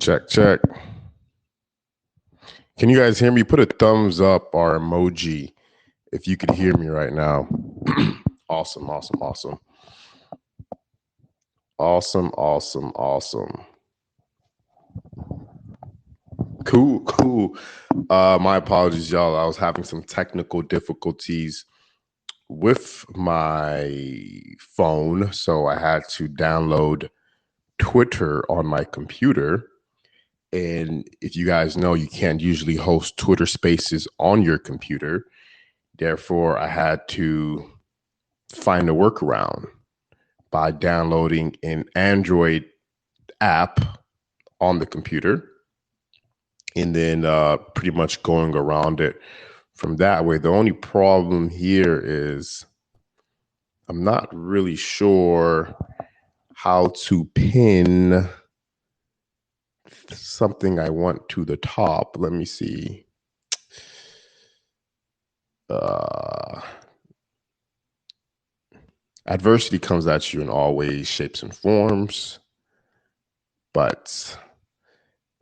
Check, check. Can you guys hear me? Put a thumbs up or emoji if you could hear me right now. Awesome, awesome, awesome. Awesome, awesome, awesome. Cool, cool. My apologies, y'all. I was having some technical difficulties with my phone, so I had to download Twitter on my computer. And if you guys know, you can't usually host Twitter Spaces on your computer. Therefore, I had to find a workaround by downloading an Android app on the computer and then pretty much going around it from that way. The only problem here is I'm not really sure how to pin something I want to the top. Let me see. Adversity comes at you in all ways, shapes, and forms, but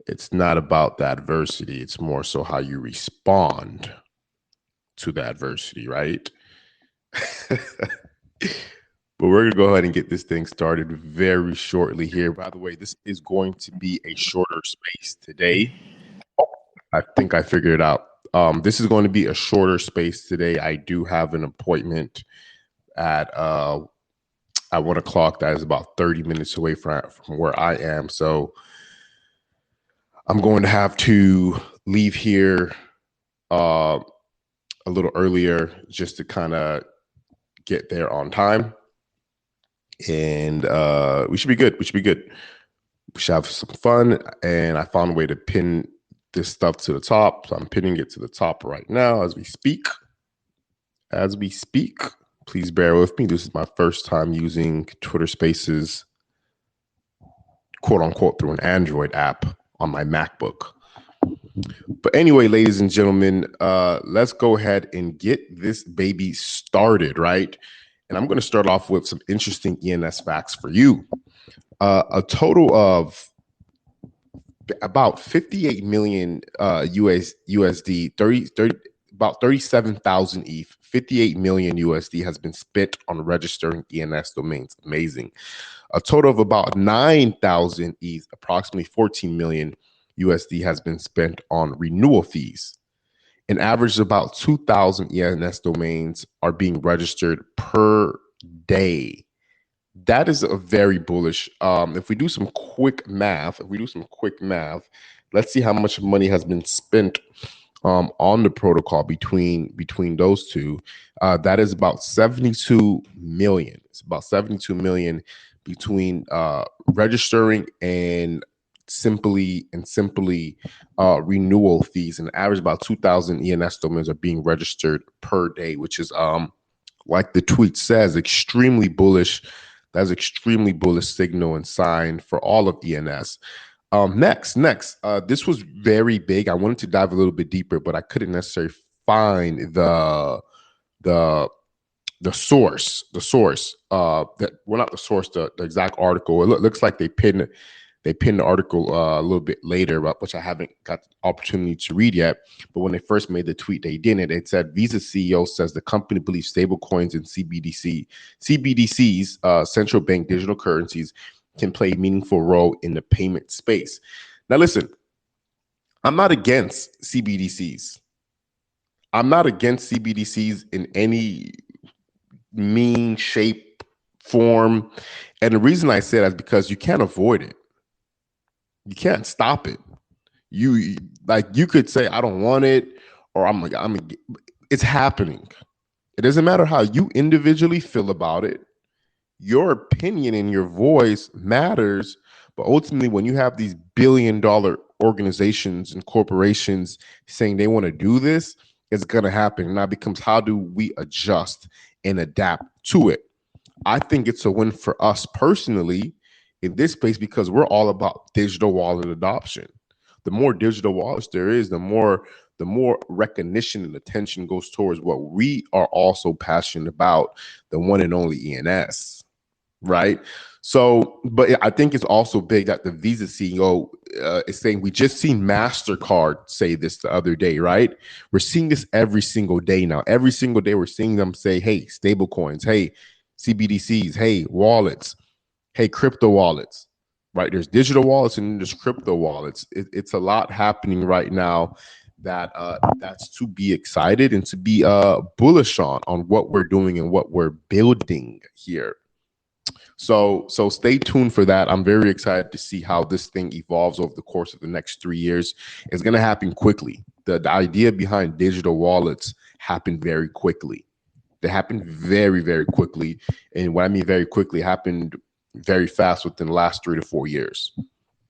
it's not about the adversity. It's more so how you respond to the adversity, right? But we're going to go ahead and get this thing started very shortly here. By the way, this is going to be a shorter space today. I think I figured it out. This is going to be a shorter space today. I do have an appointment at 1 o'clock that is about 30 minutes away from where I am. So I'm going to have to leave here a little earlier just to kind of get there on time. And we should be good. We should have some fun. And I found a way to pin this stuff to the top. So I'm pinning it to the top right now as we speak. Please bear with me. This is my first time using Twitter Spaces, quote unquote, through an Android app on my MacBook. But anyway, ladies and gentlemen, let's go ahead and get this baby started, right? And I'm going to start off with some interesting ENS facts for you. A total of about 58 million USD, about 37,000 ETH, 58 million USD has been spent on registering ENS domains. Amazing. A total of about 9,000 ETH, approximately 14 million USD has been spent on renewal fees. An average of about 2,000 ENS domains are being registered per day. That is a very bullish. If we do some quick math, let's see how much money has been spent on the protocol between those two. That is about 72 million. It's about 72 million between registering and simply renewal fees. And average about 2,000 ENS domains are being registered per day, which is like the tweet says, extremely bullish. That's extremely bullish signal and sign for all of ENS. Next, this was very big. I wanted to dive a little bit deeper, but I couldn't necessarily find the source. The exact article. It looks like they pinned the article a little bit later, which I haven't got the opportunity to read yet. But when they first made the tweet, they didn't. It said Visa CEO says the company believes stablecoins and CBDCs, central bank digital currencies, can play a meaningful role in the payment space. Now, listen, I'm not against CBDCs. I'm not against CBDCs in any mean, shape, form. And the reason I say that is because you can't avoid it. You can't stop it. You could say, I don't want it, or it's happening. It doesn't matter how you individually feel about it. Your opinion and your voice matters. But ultimately, when you have these billion-dollar organizations and corporations saying they want to do this, it's going to happen. Now it becomes, how do we adjust and adapt to it? I think it's a win for us personally in this space because we're all about digital wallet adoption. The more digital wallets there is, the more recognition and attention goes towards what we are also passionate about, the one and only ENS. right? So, but I think it's also big that the Visa CEO is saying, we just seen MasterCard say this the other day, right? We're seeing this every single day now. Every single day we're seeing them say, hey, stable coins, hey, CBDCs, hey, wallets, hey, crypto wallets, right? There's digital wallets and there's crypto wallets. It's a lot happening right now that that's to be excited and to be bullish on what we're doing and what we're building here. So stay tuned for that. I'm very excited to see how this thing evolves over the course of the next 3 years. It's going to happen quickly. The idea behind digital wallets happened very quickly. They happened very, very quickly. And what I mean very quickly, happened very fast within the last 3 to 4 years.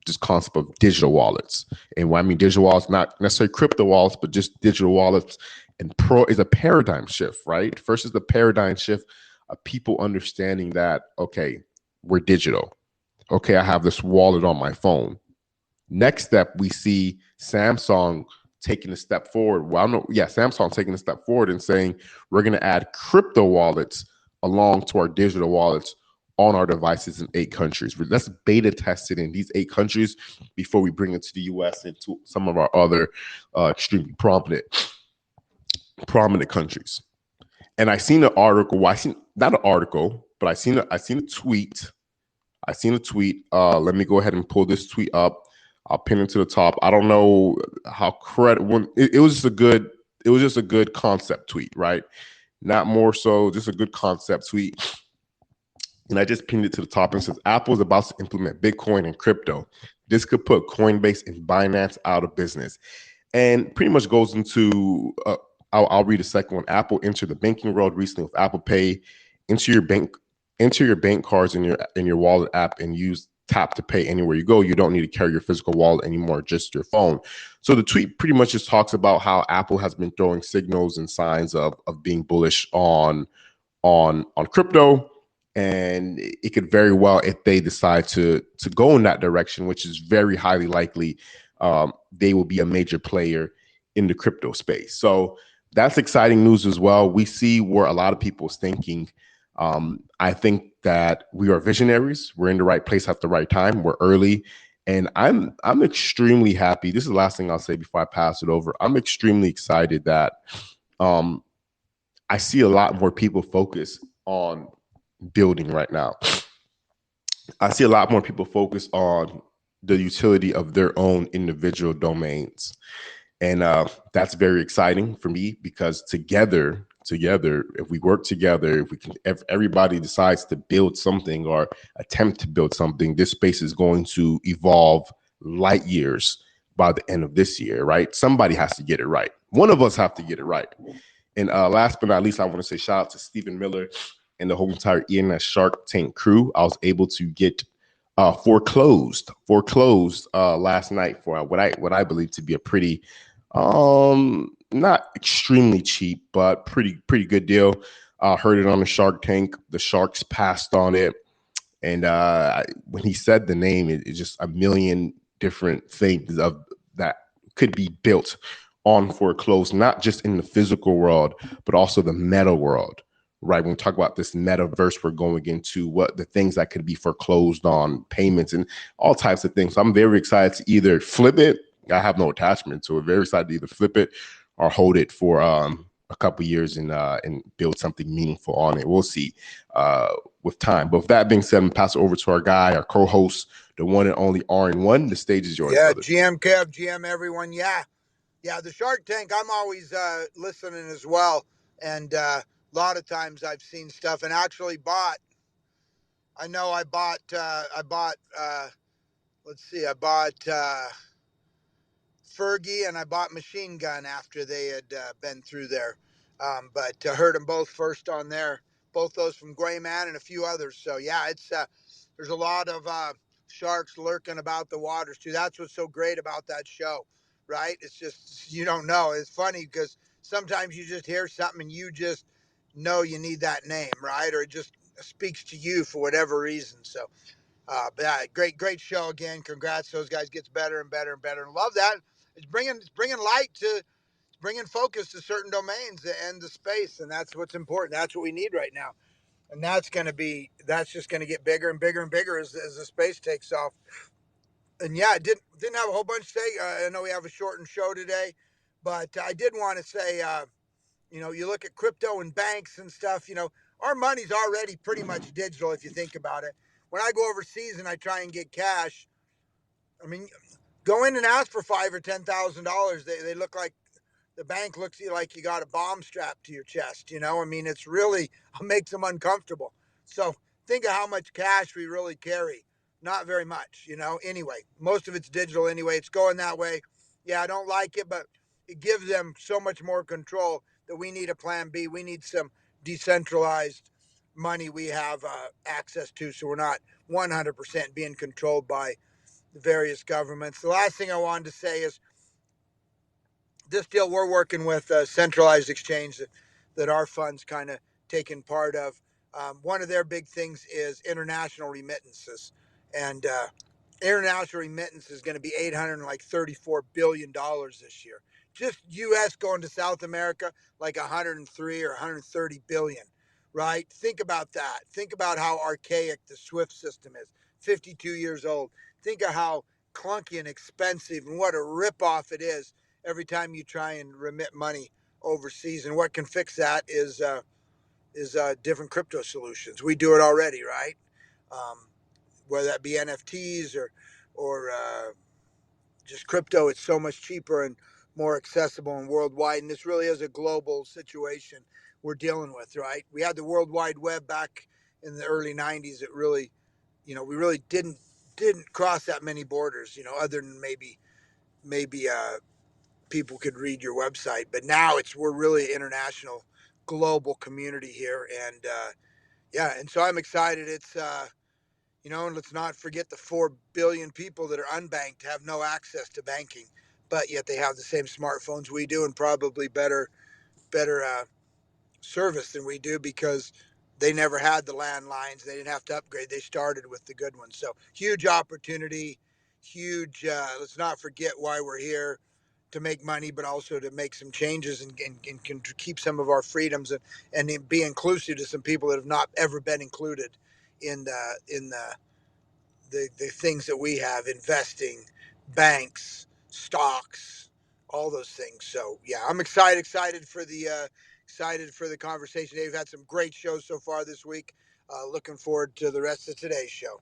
This concept of digital wallets. And what I mean digital wallets, not necessarily crypto wallets, but just digital wallets. And pro is a paradigm shift, right? First is the paradigm shift of people understanding that, okay, we're digital. Okay, I have this wallet on my phone. Next step, we see Samsung taking a step forward. Well, I know, yeah, Samsung taking a step forward and saying we're going to add crypto wallets along to our digital wallets on our devices in 8 countries. Let's beta test it in these 8 countries before we bring it to the US and to some of our other extremely prominent countries. And I seen an article. Well, I seen not an article, but I seen a tweet. I seen a tweet. Let me go ahead and pull this tweet up. I'll pin it to the top. I don't know how credible. It was just a good. It was just a good concept tweet, right? Not more so, just a good concept tweet. And I just pinned it to the top and says Apple is about to implement Bitcoin and crypto. This could put Coinbase and Binance out of business, and pretty much goes into. I'll read a second one. Apple entered the banking world recently with Apple Pay. Enter your bank cards in your wallet app and use tap to pay anywhere you go. You don't need to carry your physical wallet anymore, just your phone. So the tweet pretty much just talks about how Apple has been throwing signals and signs of being bullish on crypto, and it could very well, if they decide to go in that direction, which is very highly likely, they will be a major player in the crypto space. So that's exciting news as well. We see where a lot of people is thinking. I think that we are visionaries. We're in the right place at the right time. We're early, and I'm extremely happy. This is the last thing I'll say before I pass it over. I'm extremely excited that I see a lot more people focus on building right now. I see a lot more people focus on the utility of their own individual domains. And that's very exciting for me, because together, if we work together, if everybody decides to build something or attempt to build something, this space is going to evolve light years by the end of this year, right? Somebody has to get it right. One of us have to get it right. And last but not least, I want to say shout out to Stephen Miller and the whole entire ENS Shark Tank crew. I was able to get foreclosed last night for what I believe to be a pretty not extremely cheap, but pretty good deal. Heard it on the Shark Tank. The Sharks passed on it, and when he said the name, it's just a million different things of that could be built on foreclosed, not just in the physical world, but also the meta world. Right, when we talk about this metaverse, we're going into what the things that could be foreclosed on, payments and all types of things. So I'm very excited to either flip it. I have no attachment to it. Very excited to either flip it or hold it for a couple years and build something meaningful on it. We'll see with time. But with that being said, I'm gonna pass it over to our guy, our co-host, the one and only RN1. The stage is yours, brother. GM Kev, GM everyone. Yeah, the Shark Tank. I'm always listening as well, and a lot of times I've seen stuff and actually bought. I know I bought. Let's see. I bought Fergie and I bought Machine Gun after they had been through there. But heard them both first on there. Both those from Gray Man and a few others. So yeah, it's there's a lot of sharks lurking about the waters too. That's what's so great about that show, right? It's just you don't know. It's funny because sometimes you just hear something and you just know you need that name, right? Or it just speaks to you for whatever reason. So but yeah, great show again. Congrats, those guys gets better and better and better. And love that. It's bringing light to, bringing focus to certain domains and the space, and that's what's important. That's what we need right now. and that's just going to get bigger and bigger and bigger as the space takes off. And yeah, I didn't have a whole bunch to say. I know we have a shortened show today, but I did want to say, you look at crypto and banks and stuff. Our money's already pretty much digital if you think about it. When I go overseas and I try and get cash, I mean, go in and ask for $5,000 or $10,000. They look like the bank looks at you like you got a bomb strapped to your chest. I mean, it's really makes them uncomfortable. So think of how much cash we really carry. Not very much. Anyway, most of it's digital anyway. It's going that way. Yeah, I don't like it, but it gives them so much more control that we need a plan B. We need some decentralized money we have access to, so we're not 100% being controlled by the various governments. The last thing I wanted to say is this deal we're working with a centralized exchange that our funds kind of taken part of. One of their big things is international remittances, and international remittance is going to be $834 billion this year. Just U.S. going to South America, like 103 or 130 billion, right? Think about that. Think about how archaic the SWIFT system is. 52 years old. Think of how clunky and expensive and what a ripoff it is every time you try and remit money overseas. And what can fix that is different crypto solutions. We do it already, right? Um, whether that be NFTs or just crypto, it's so much cheaper and more accessible and worldwide. And this really is a global situation we're dealing with, right? We had the World Wide Web back in the early '90s. It really, we really didn't cross that many borders, other than maybe people could read your website. But now we're really international, global community here, and yeah, and so I'm excited. And let's not forget the 4 billion people that are unbanked have no access to banking, but yet they have the same smartphones we do and probably better service than we do because they never had the landlines. They didn't have to upgrade. They started with the good ones. So huge opportunity, huge. Let's not forget why we're here to make money, but also to make some changes and can keep some of our freedoms and be inclusive to some people that have not ever been included in the things that we have, investing, banks, stocks, all those things. So yeah, I'm excited for the conversation. We've had some great shows so far this week. Looking forward to the rest of today's show.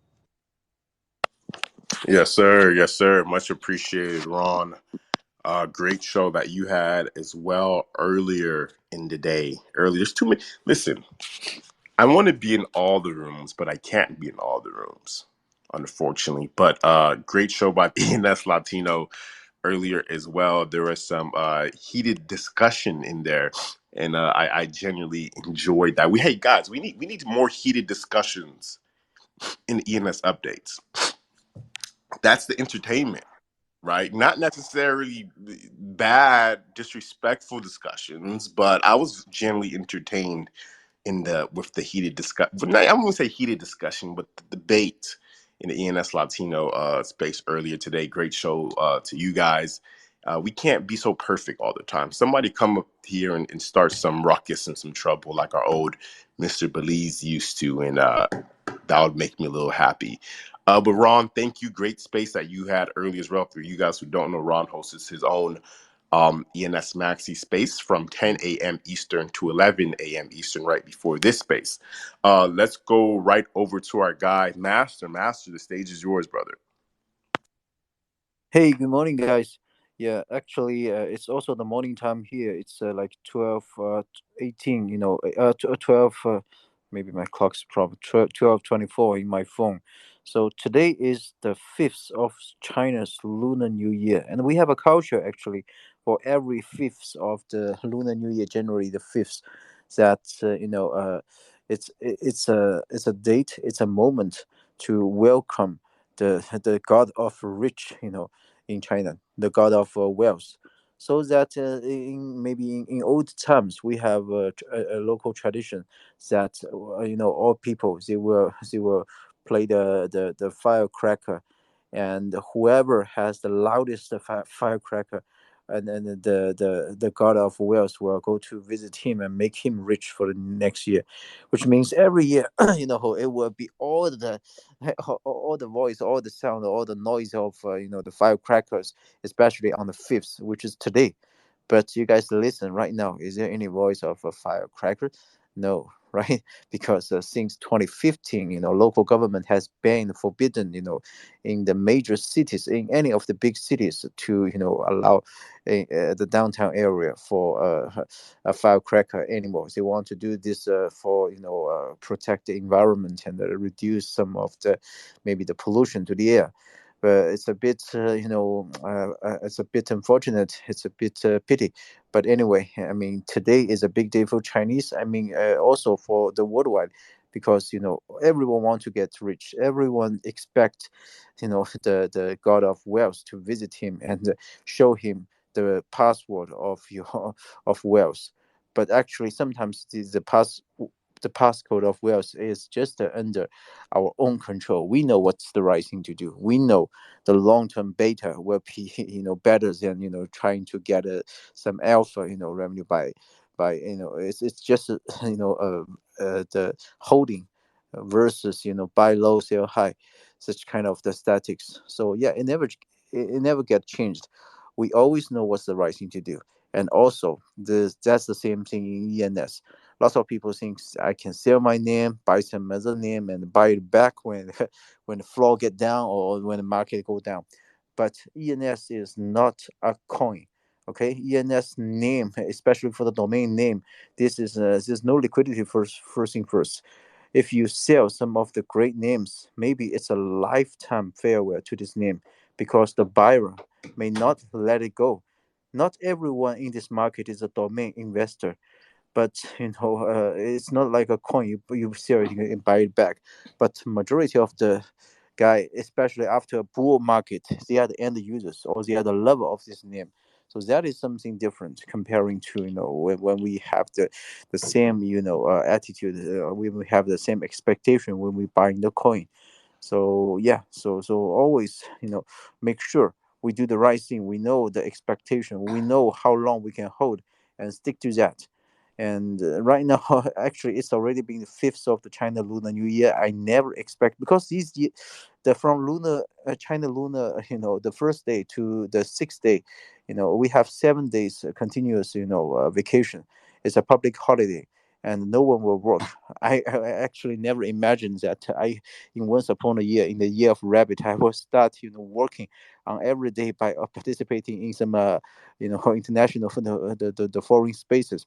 Yes, sir. Yes, sir. Much appreciated, Ron. Great show that you had as well earlier in the day. There's too many. Listen, I want to be in all the rooms, but I can't be in all the rooms, unfortunately. But great show by ENS Latino earlier as well. There was some heated discussion in there, and I genuinely enjoyed that. Hey guys, we need more heated discussions in ENS updates. That's the entertainment, right? Not necessarily bad, disrespectful discussions, but I was generally entertained with the heated discussion. I wouldn't say heated discussion, but the debate in the ENS Latino space earlier today. Great show to you guys. We can't be so perfect all the time. Somebody come up here and start some ruckus and some trouble like our old Mr. Belize used to, and that would make me a little happy. But Ron, thank you. Great space that you had earlier as well. For you guys who don't know, Ron hosts his own ENS Maxi space from 10 a.m. Eastern to 11 a.m. Eastern, right before this space. Let's go right over to our guy, Master. Master, the stage is yours, brother. Hey, good morning, guys. Yeah, actually, it's also the morning time here. It's like 12, 18, 12, maybe my clock's probably 12:24 in my phone. So today is the 5th of China's Lunar New Year. And we have a culture actually for every 5th of the Lunar New Year, January the 5th, that, it's a date, it's a moment to welcome the god of rich, in China, the god of wealth. So that in old times we have a local tradition that all people they will play the firecracker, and whoever has the loudest firecracker and the god of Wales will go to visit him and make him rich for the next year, which means every year, it will be all the all the voice, all the sound, all the noise of the firecrackers, especially on the fifth, which is today. But you guys listen right now. Is there any voice of a firecracker? No, right? Because since 2015, local government has banned, forbidden, in the major cities, in any of the big cities, to allow the downtown area for a firecracker anymore. They want to do this for protect the environment and reduce some of the maybe the pollution to the air. But it's a bit, it's a bit unfortunate. It's a bit pity. But anyway, I mean, today is a big day for Chinese. I mean, also for the worldwide, because everyone want to get rich. Everyone expect, the god of wealth to visit him and show him the password of your of wealth. But actually, sometimes the passcode of wealth is just under our own control. We know what's the right thing to do. We know the long-term beta will be better than trying to get some alpha revenue by it's just the holding versus buy low sell high, such kind of the statics. So yeah, it never get changed. We always know what's the right thing to do. And also that's the same thing in ENS. Lots of people think I can sell my name, buy some other name, and buy it back when when the floor get down or when the market go down. But ENS is not a coin. Okay, ENS name, especially for the domain name, this is there's no liquidity first thing first. If you sell some of the great names, maybe it's a lifetime farewell to this name, because the buyer may not let it go. Not everyone in this market is a domain investor, but it's not like a coin. You sell it and buy it back. But majority of the guy, especially after a bull market, they are the end users, or they are the lover of this name. So that is something different comparing to when we have the same attitude, we have the same expectation when we buying the coin. So yeah, so always make sure we do the right thing. We know the expectation, we know how long we can hold, and stick to that. And right now, actually, it's already been the fifth of the China Lunar New Year. I never expect, because the from lunar China Lunar, the first day to the sixth day, we have 7 days continuous, vacation. It's a public holiday, and no one will work. I actually never imagined that in once upon a year, in the year of rabbit, I will start, working on every day by participating in some, international, the foreign spaces.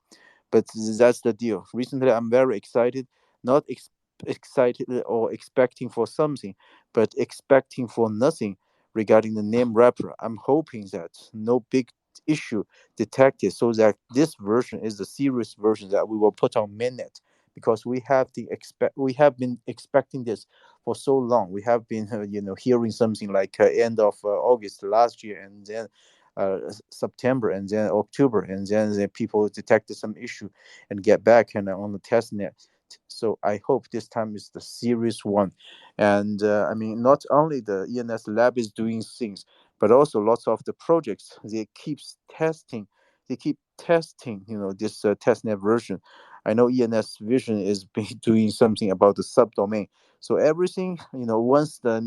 But that's the deal. Recently, I'm very excited, not excited or expecting for something, but expecting for nothing regarding the name wrapper. I'm hoping that no big issue detected, so that this version is the serious version that we will put on mainnet, because we have been expecting this for so long. We have been hearing something like end of August last year, and then September, and then October, and then the people detected some issue and get back and on the test net. So I hope this time is the serious one. And I mean, not only the ENS lab is doing things, but also lots of the projects, they keep testing this testnet version. I know ENS Vision is doing something about the subdomain. So everything, once the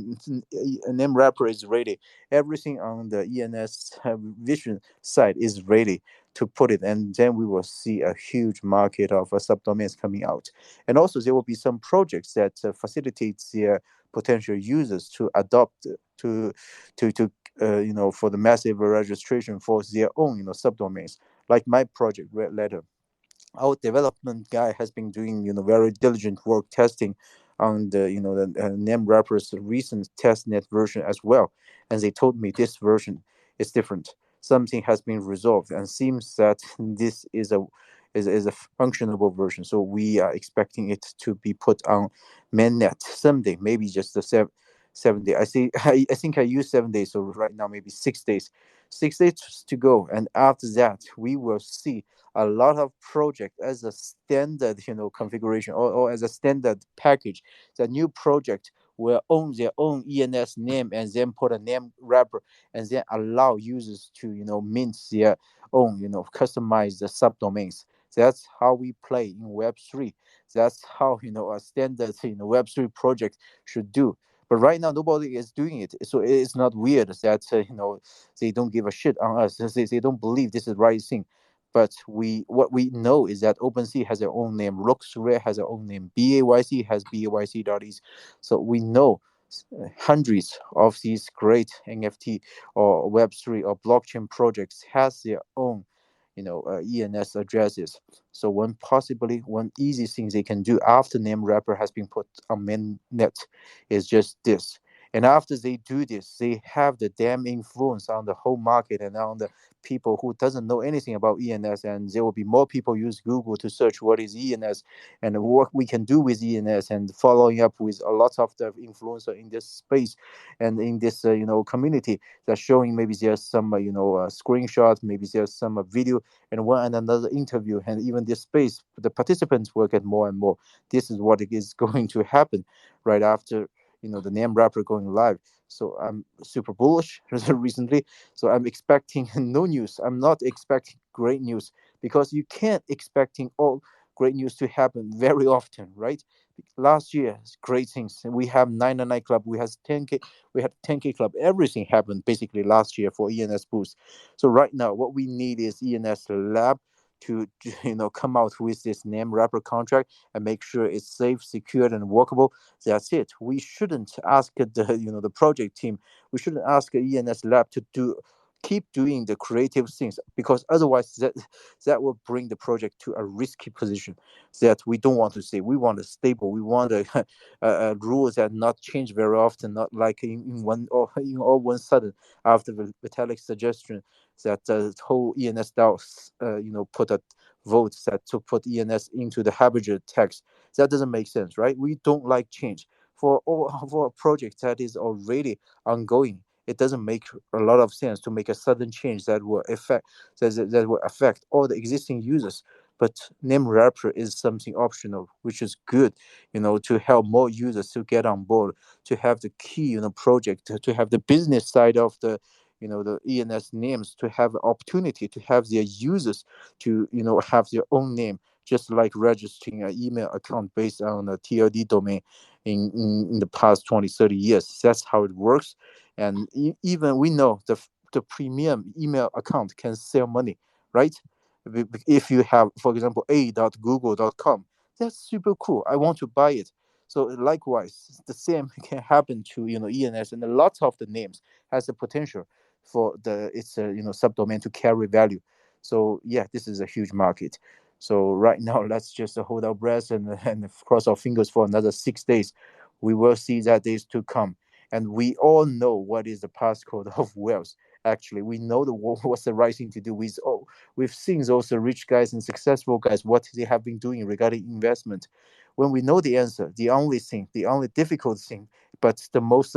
name wrapper is ready, everything on the ENS Vision side is ready to put it, and then we will see a huge market of subdomains coming out. And also, there will be some projects that facilitates their potential users to adopt to for the massive registration for their own subdomains, like my project Red Letter. Our development guy has been doing very diligent work testing on the the name wrapper's recent testnet version as well, and they told me this version is different. Something has been resolved, and seems that this is a functionable version. So we are expecting it to be put on mainnet someday, maybe just the 7 day. I think I use 7 days, so right now maybe 6 days. 6 days to go, and after that we will see a lot of project as a standard configuration, or as a standard package. The new project will own their own ENS name and then put a name wrapper and then allow users to mint their own customized subdomains. That's how we play in Web3. That's how a standard Web3 project should do. But right now nobody is doing it, so it's not weird that they don't give a shit on us. They don't believe this is the right thing. But what we know is that OpenSea has their own name, Rocksrare has their own name, BAYC has BAYC.eth. So we know hundreds of these great NFT or Web3 or blockchain projects has their own ENS addresses. So one easy thing they can do after name wrapper has been put on mainnet is just this. And after they do this, they have the damn influence on the whole market and on the people who doesn't know anything about ENS, and there will be more people use Google to search what is ENS and what we can do with ENS, and following up with a lot of the influencer in this space and in this community that's showing maybe there's some screenshot, maybe there's some video and one and another interview, and even this space the participants will get more and more. This is what is going to happen right after the name wrapper going live. So I'm super bullish recently. So I'm expecting no news. I'm not expecting great news because you can't expecting all great news to happen very often, right? Last year, great things. We have 999 Club. We had 10K. We had 10K Club. Everything happened basically last year for ENS Boost. So right now, what we need is ENS Lab to come out with this name wrapper contract and make sure it's safe, secured, and workable. That's it. We shouldn't ask the project team. We shouldn't ask ENS Lab to keep doing the creative things, because otherwise that will bring the project to a risky position that we don't want to see. We want a stable. We want a rules that not change very often, not like in one or all one sudden after Vitalik's suggestion that the whole ENS DAO put a vote that to put ENS into the Haberger text. That doesn't make sense, right? We don't like change for a project that is already ongoing. It doesn't make a lot of sense to make a sudden change that will affect all the existing users. But name wrapper is something optional, which is good, to help more users to get on board, to have the key, project, to have the business side of the ENS names, to have an opportunity to have their users to have their own name, just like registering an email account based on a TLD domain in the past 20, 30 years. That's how it works. And even we know the premium email account can sell money, right? If you have, for example, a.google.com, that's super cool. I want to buy it. So likewise, the same can happen to ENS, and a lot of the names has the potential for its subdomain to carry value. So yeah, this is a huge market. So right now, let's just hold our breath and cross our fingers for another 6 days. We will see that days to come, and we all know what is the passcode of wealth. Actually, we know what's the right thing to do. We've seen those rich guys and successful guys what they have been doing regarding investment. When we know the answer, the only difficult thing, but the most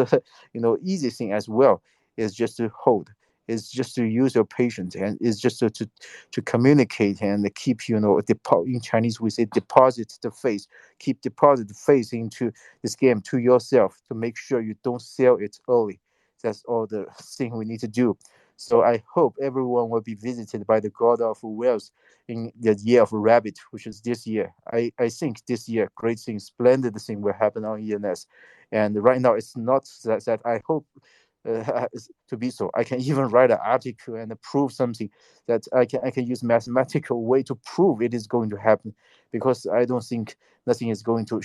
easy thing as well, is just to hold. Is just to use your patience, and is just to communicate and keep in Chinese we say deposit the faith, keep deposit the faith into this game to yourself to make sure you don't sell it early. That's all the thing we need to do. So I hope everyone will be visited by the God of Wealth in the year of rabbit, which is this year. I think this year great things, splendid thing will happen on ENS. And right now it's not that I hope to be so. I can even write an article and prove something that I can use mathematical way to prove it is going to happen, because I don't think nothing is going to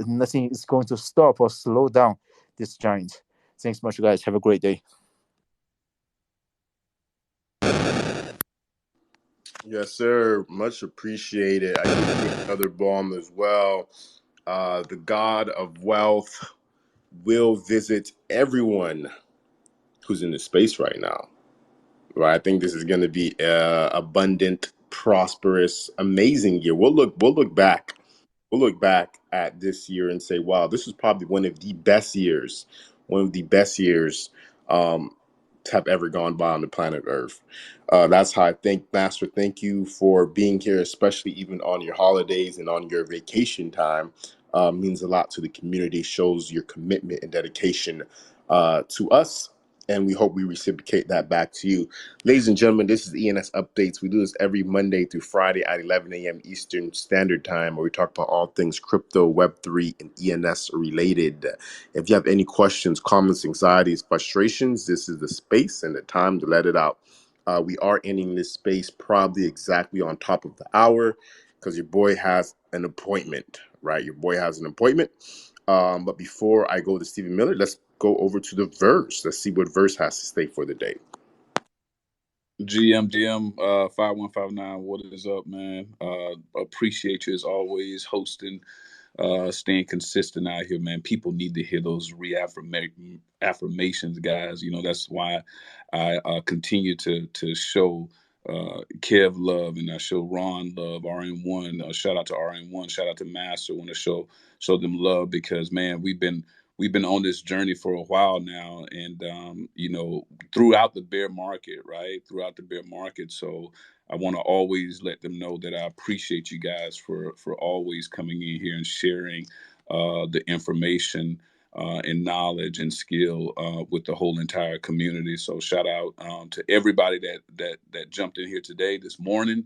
nothing is going to stop or slow down this giant. Thanks much, guys. Have a great day. Yes, sir. Much appreciated. I give another bomb as well. The God of Wealth will visit everyone who's in the space right now. Right? I think this is going to be abundant, prosperous, amazing year. We'll look back. We'll look back at this year and say, wow, this is probably one of the best years to have ever gone by on the planet Earth. That's how I think, Master. Thank you for being here, especially even on your holidays and on your vacation time. means a lot to the community, shows your commitment and dedication to us. And we hope we reciprocate that back to you. Ladies and gentlemen, this is ENS Updates. We do this every Monday through Friday at 11 a.m. Eastern Standard Time, where we talk about all things crypto, Web3, and ENS related. If you have any questions, comments, anxieties, frustrations, this is the space and the time to let it out. We are ending this space probably exactly on top of the hour because your boy has an appointment, right? Your boy has an appointment. But before I go to Stephen Miller, let's go over to the verse. Let's see what verse has to say for the day. GM 5159, what is up, man? Appreciate you as always hosting, staying consistent out here, man. People need to hear those affirmations, guys. You know, that's why I continue to show Kev love, and I show Ron love, RN1. Shout out to RN1, shout out to Master. I want to show them love because, man, we've been on this journey for a while now, and you know, throughout the bear market, right? Throughout the bear market. So I want to always let them know that I appreciate you guys for always coming in here and sharing the information and knowledge and skill with the whole entire community. So shout out to everybody that jumped in here today, this morning.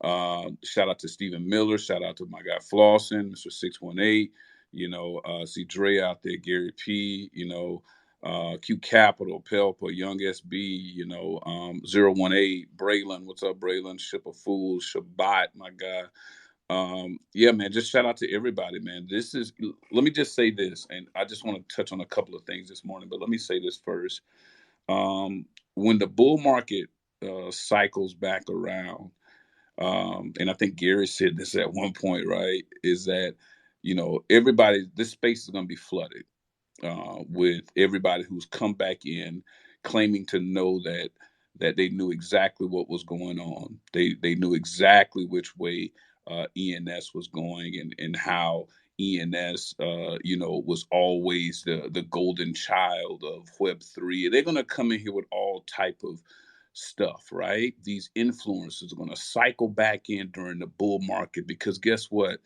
Shout out to Stephen Miller. Shout out to my guy Flossin, Mr. 618. You know, see Dre out there, Gary P. You know, Q Capital, Pelpa, Young SB. You know, 018, Braylon. What's up, Braylon? Ship of Fools, Shabbat, my guy. Yeah, man, just shout out to everybody, man. Let me just say this, and I just want to touch on a couple of things this morning, but let me say this first. When the bull market cycles back around, and I think Gary said this at one point, right, is that, you know, this space is going to be flooded with everybody who's come back in, claiming to know that they knew exactly what was going on. They knew exactly which way ENS was going, and how ENS, you know, was always the golden child of Web3. They're gonna come in here with all type of stuff, right? These influencers are gonna cycle back in during the bull market because guess what?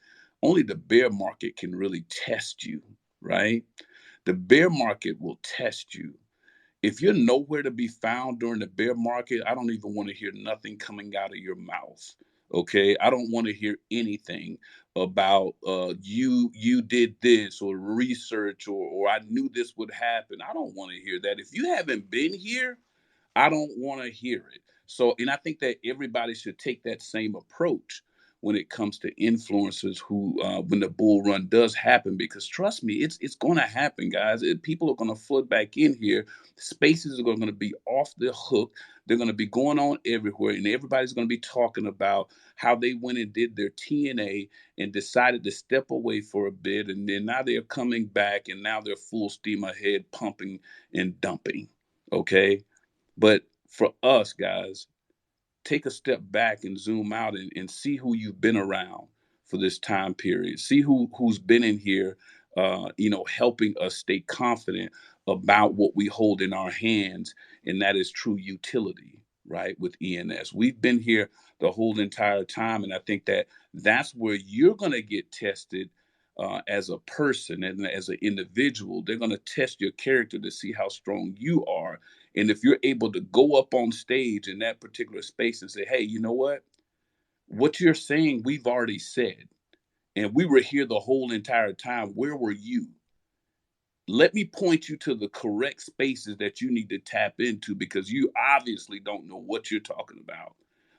Only the bear market can really test you, right? The bear market will test you. If you're nowhere to be found during the bear market, I don't even want to hear nothing coming out of your mouth. Okay, I don't want to hear anything about you did this or research, or I knew this would happen. I don't want to hear that. If you haven't been here, I don't want to hear it. So, and I think that everybody should take that same approach when it comes to influencers who, when the bull run does happen, because trust me, it's going to happen, guys. People are going to flood back in here. Spaces are going to be off the hook. They're going to be going on everywhere, and everybody's going to be talking about how they went and did their TNA and decided to step away for a bit, and then now they're coming back, and now they're full steam ahead, pumping and dumping. Okay, but for us, guys, take a step back and zoom out and see who you've been around for this time period. See who's been in here, you know, helping us stay confident about what we hold in our hands, and that is true utility, right? With ENS, we've been here the whole entire time, and I think that that's where you're going to get tested. As a person and as an individual, they're going to test your character to see how strong you are, and if you're able to go up on stage in that particular space and say, hey, you know what you're saying, we've already said, and we were here the whole entire time. Where were you? Let me point you to the correct spaces that you need to tap into because you obviously don't know what you're talking about.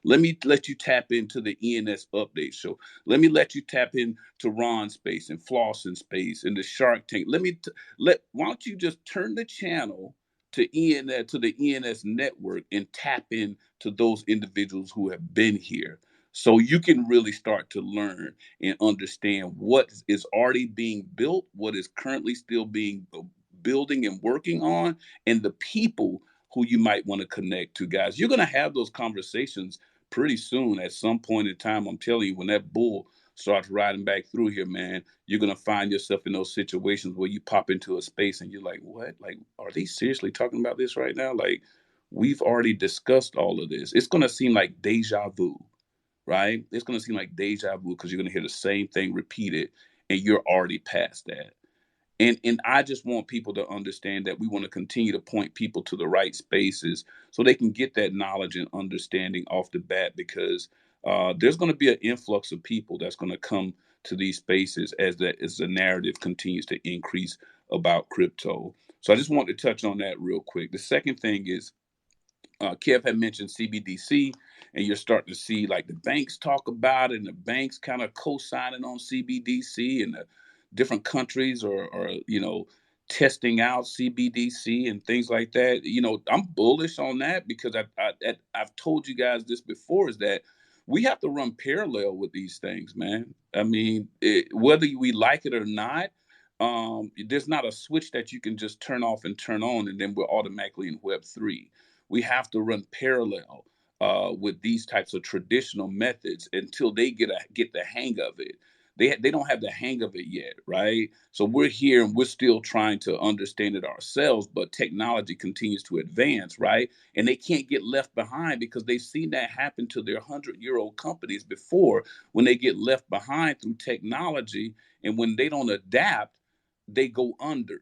Let me let you tap into the ENS update show. Let me let you tap into Ron space and Flossin space and the Shark Tank. Why don't you just turn the channel to ENS, to the ENS network, and tap into those individuals who have been here so you can really start to learn and understand what is already being built, what is currently still being building and working on, and the people who you might want to connect to, guys. You're going to have those conversations pretty soon at some point in time. I'm telling you, when that bull starts riding back through here, man, you're going to find yourself in those situations where you pop into a space and you're like, what? Like, are they seriously talking about this right now? Like, we've already discussed all of this. It's going to seem like deja vu, right? It's going to seem like deja vu because you're going to hear the same thing repeated. and you're already past that. And I just want people to understand that we want to continue to point people to the right spaces so they can get that knowledge and understanding off the bat, because there's going to be an influx of people that's going to come to these spaces as the narrative continues to increase about crypto. So I just want to touch on that real quick. The second thing is, Kev had mentioned CBDC, and you're starting to see like the banks talk about it, and the banks kind of co-signing on CBDC, and the different countries are testing out CBDC and things like that. I'm bullish on that because I've told you guys this before, is that we have to run parallel with these things, man. I mean, whether we like it or not, there's not a switch that you can just turn off and turn on, and then we're automatically in Web3. We have to run parallel with these types of traditional methods until they get the hang of it. They don't have the hang of it yet, right? So we're here and we're still trying to understand it ourselves, but technology continues to advance, right? And they can't get left behind because they've seen that happen to their 100-year-old companies before, when they get left behind through technology, and when they don't adapt, they go under,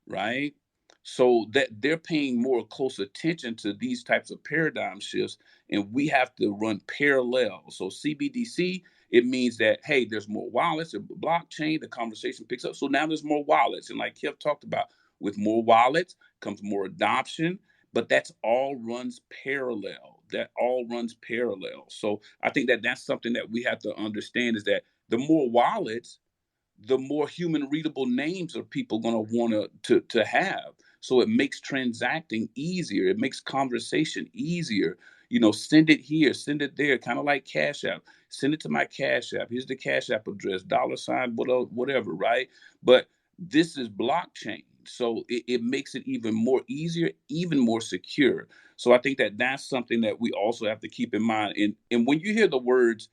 right? So that they're paying more close attention to these types of paradigm shifts, and we have to run parallel. So CBDC, it means that, hey, there's more wallets, a blockchain, the conversation picks up. So now there's more wallets, and like Kev talked about, with more wallets comes more adoption, but that's all runs parallel. That all runs parallel. So I think that that's something that we have to understand, is that the more wallets, the more human readable names are people going to want to have. So it makes transacting easier. It makes conversation easier. Send it here, send it there, kind of like Cash App. Send it to my Cash App. Here's the Cash App address, $ whatever, right? But this is blockchain. So it makes it even more easier, even more secure. So I think that that's something that we also have to keep in mind. And when you hear the words,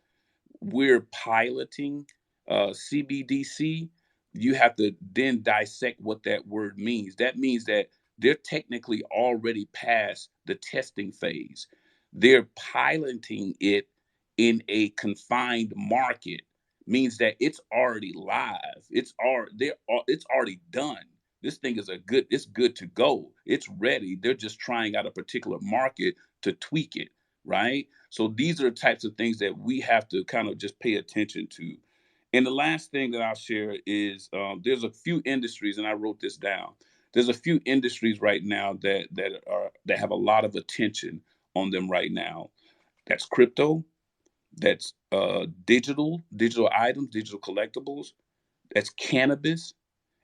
we're piloting CBDC, you have to then dissect what that word means. That means that they're technically already past the testing phase. They're piloting it in a confined market, means that it's already live. It's already done. This thing is it's good to go. It's ready. They're just trying out a particular market to tweak it, right? So these are the types of things that we have to kind of just pay attention to. And the last thing that I'll share is, there's a few industries, and I wrote this down. There's a few industries right now that have a lot of attention on them right now. That's crypto. That's digital items, digital collectibles. That's cannabis,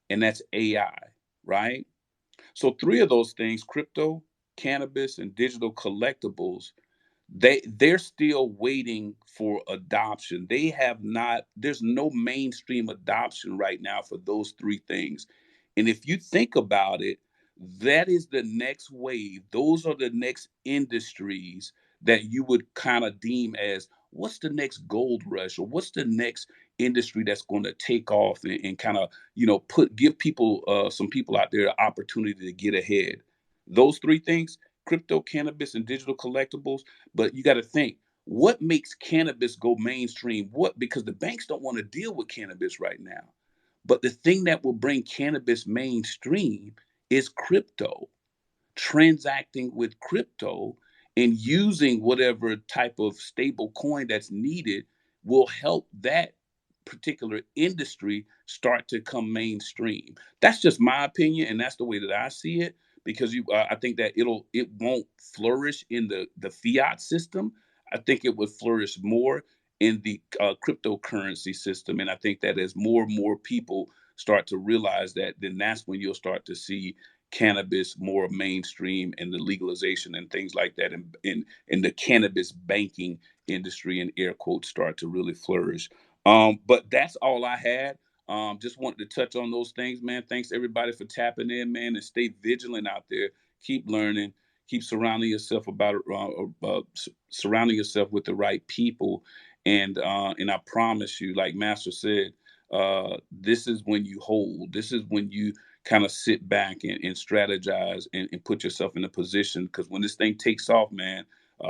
and that's AI. Right. So three of those things: crypto, cannabis, and digital collectibles, they're still waiting for adoption. They have not, there's no mainstream adoption right now for those three things. And if you think about it, that is the next wave. Those are the next industries that you would kind of deem as, what's the next gold rush, or what's the next industry that's going to take off and kind of, give people, some people out there, an opportunity to get ahead. Those three things: crypto, cannabis, and digital collectibles. But you got to think, what makes cannabis go mainstream? What? Because the banks don't want to deal with cannabis right now. But the thing that will bring cannabis mainstream is crypto. Transacting with crypto and using whatever type of stable coin that's needed will help that particular industry start to come mainstream. That's just my opinion, and that's the way that I see it. Because I think that it won't flourish in the fiat system. I think it would flourish more in the cryptocurrency system, and I think that as more and more people start to realize that, then that's when you'll start to see cannabis more mainstream, and the legalization and things like that, and in the cannabis banking industry, and air quotes, start to really flourish. But that's all I had. Just wanted to touch on those things, man. Thanks everybody for tapping in, man, and stay vigilant out there. Keep learning. Keep surrounding yourself with the right people, and I promise you, like Master said, this is when you hold. This is when you kind of sit back and strategize, and put yourself in a position, because when this thing takes off, man,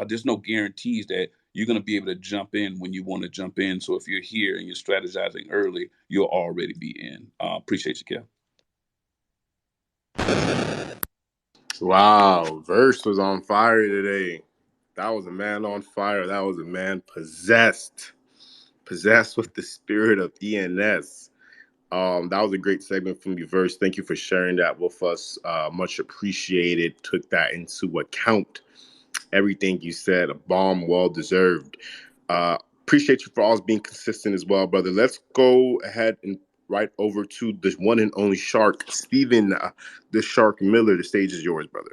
there's no guarantees that you're going to be able to jump in when you want to jump in. So if you're here and you're strategizing early, you'll already be in. Appreciate you, Kev. Wow, Verse was on fire today. That was a man on fire. That was a man possessed with the spirit of ENS. That was a great segment from you, Verse. Thank you for sharing that with us. Much appreciated. Took that into account. Everything you said, a bomb, well deserved. Appreciate you for always being consistent as well, brother. Let's go ahead and right over to the one and only Shark, Steven, the Shark Miller. The stage is yours, brother.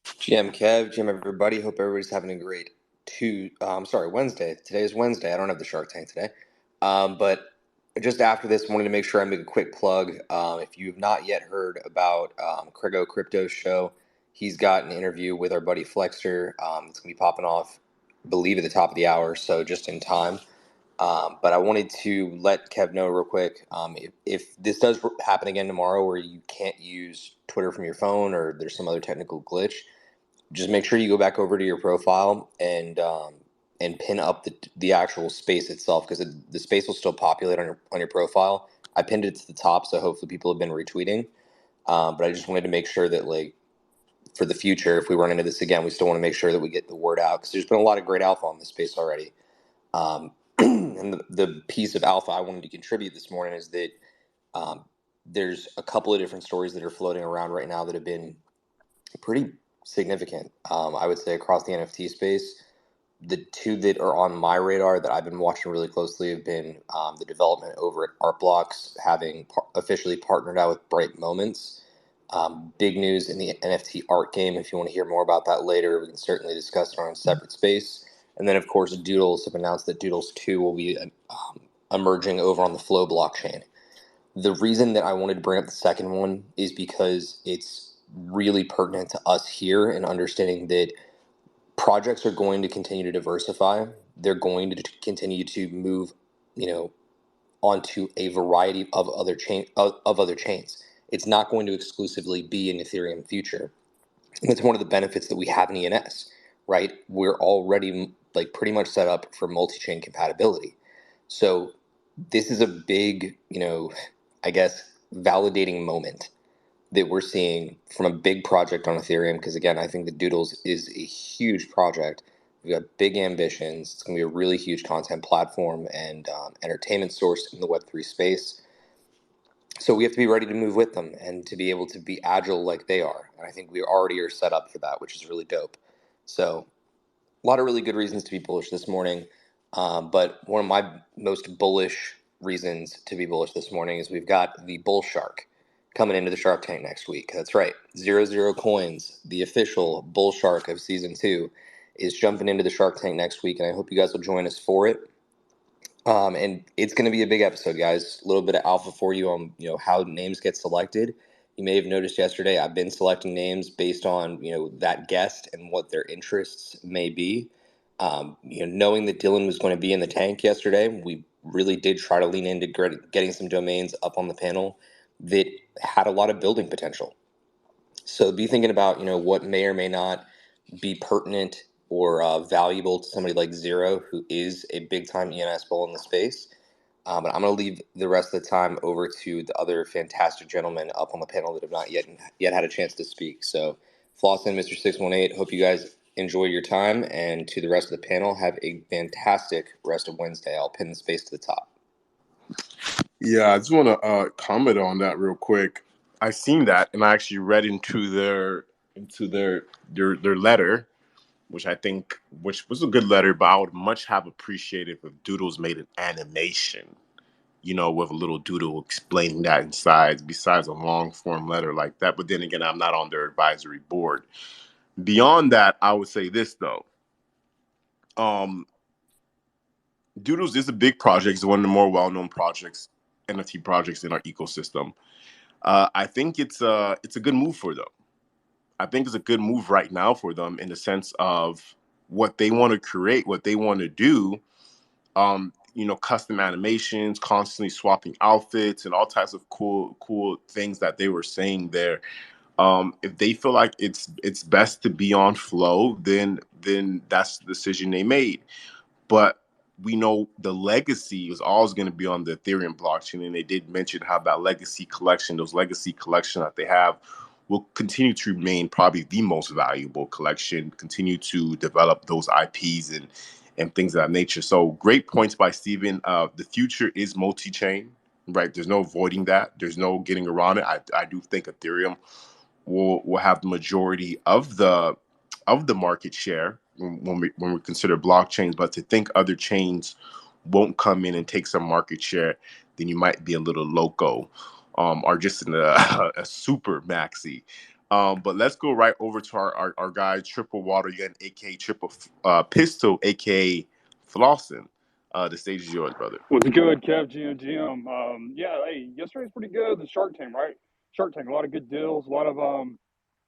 GM Kev, GM everybody. Hope everybody's having a great Wednesday. Today is Wednesday. I don't have the Shark Tank today. But just after this, I wanted to make sure I make a quick plug. If you have not yet heard about Craigo Crypto's show, he's got an interview with our buddy Flexter. It's going to be popping off, I believe, at the top of the hour, so just in time. But I wanted to let Kev know real quick, if this does happen again tomorrow where you can't use Twitter from your phone or there's some other technical glitch, just make sure you go back over to your profile and pin up the actual space itself, because the space will still populate on your profile. I pinned it to the top, so hopefully people have been retweeting. But I just wanted to make sure that, like, for the future, if we run into this again, we still want to make sure that we get the word out, because there's been a lot of great alpha on this space already. And the piece of alpha I wanted to contribute this morning is that there's a couple of different stories that are floating around right now that have been pretty significant. I would say across the NFT space, the two that are on my radar that I've been watching really closely have been the development over at Artblocks, having officially partnered out with Bright Moments. Big news in the NFT art game. If you want to hear more about that later, we can certainly discuss it on a separate space. And then, of course, Doodles have announced that Doodles 2 will be emerging over on the Flow blockchain. The reason that I wanted to bring up the second one is because it's really pertinent to us here in understanding that projects are going to continue to diversify. They're going to continue to move, onto a variety of other chains. It's not going to exclusively be an Ethereum future. And it's one of the benefits that we have in ENS, right? We're already pretty much set up for multi-chain compatibility. So this is a big, I guess, validating moment that we're seeing from a big project on Ethereum, because again, I think the Doodles is a huge project. We've got big ambitions. It's going to be a really huge content platform and entertainment source in the Web3 space. So we have to be ready to move with them and to be able to be agile like they are. And I think we already are set up for that, which is really dope. So a lot of really good reasons to be bullish this morning. But one of my most bullish reasons to be bullish this morning is we've got the bull shark coming into the Shark Tank next week. That's right. 00 Coins, the official bull shark of season 2, is jumping into the Shark Tank next week. And I hope you guys will join us for it. And it's going to be a big episode, guys. A little bit of alpha for you on how names get selected. You may have noticed yesterday I've been selecting names based on that guest and what their interests may be. Knowing that Dylan was going to be in the tank yesterday, we really did try to lean into getting some domains up on the panel that had a lot of building potential. So be thinking about what may or may not be pertinent or valuable to somebody like Zero, who is a big-time ENS bull in the space. But I'm going to leave the rest of the time over to the other fantastic gentlemen up on the panel that have not yet had a chance to speak. So, Flossin, Mr. 618, hope you guys enjoy your time. And to the rest of the panel, have a fantastic rest of Wednesday. I'll pin the space to the top. Yeah, I just want to comment on that real quick. I seen that, and I actually read into their letter, which was a good letter, but I would much have appreciated if Doodles made an animation, with a little doodle explaining that inside, besides a long form letter like that. But then again, I'm not on their advisory board. Beyond that, I would say this though. Doodles is a big project. It's one of the more well-known NFT projects in our ecosystem. I think it's a good move for them. I think it's a good move right now for them in the sense of what they want to create, what they want to do. Custom animations, constantly swapping outfits, and all types of cool things that they were saying there. If they feel like it's best to be on Flow, then then that's the decision they made. But we know the legacy is always going to be on the Ethereum blockchain. And they did mention how that legacy collection, those legacy collection that they have, will continue to remain probably the most valuable collection, continue to develop those IPs and things of that nature. So great points by Steven. The future is multi-chain, right? There's no avoiding that. There's no getting around it. I do think Ethereum will have the majority of the market share when we consider blockchains. But to think other chains won't come in and take some market share, then you might be a little loco, or just in a super maxi. But let's go right over to our guy Triple Water again, aka Triple Pistol, aka Flossin. The stage is yours, brother. What's good, Kev, GM? Yeah, hey, yesterday was pretty good. The Shark Tank, right? Shark Tank, a lot of good deals, a lot of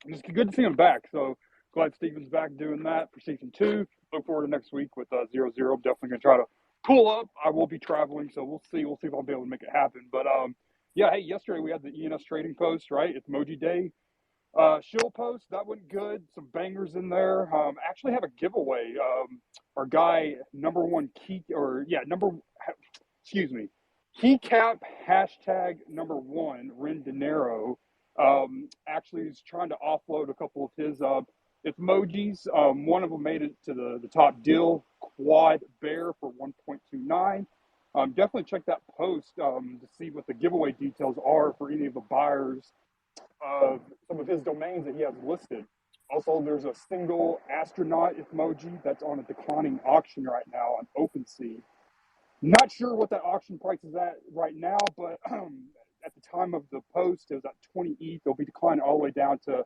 just good to see him back. So glad Steven's back doing that for season 2. Look forward to next week with 0-0. Definitely gonna try to pull up. I will be traveling, so we'll see. We'll see if I'll be able to make it happen. But yeah, hey, yesterday we had the ENS trading post, right? It's Emoji Day. Shill post, that went good. Some bangers in there. Actually have a giveaway. Our guy keycap #1 Ren Dinero actually is trying to offload a couple of his emojis. One of them made it to the top deal, Quad Bear for 1.29. Definitely check that post to see what the giveaway details are for any of the buyers of some of his domains that he has listed. Also, there's a single astronaut emoji that's on a declining auction right now on OpenSea. Not sure what that auction price is at right now, but at the time of the post, it was at 20 ETH. They'll be declining all the way down to,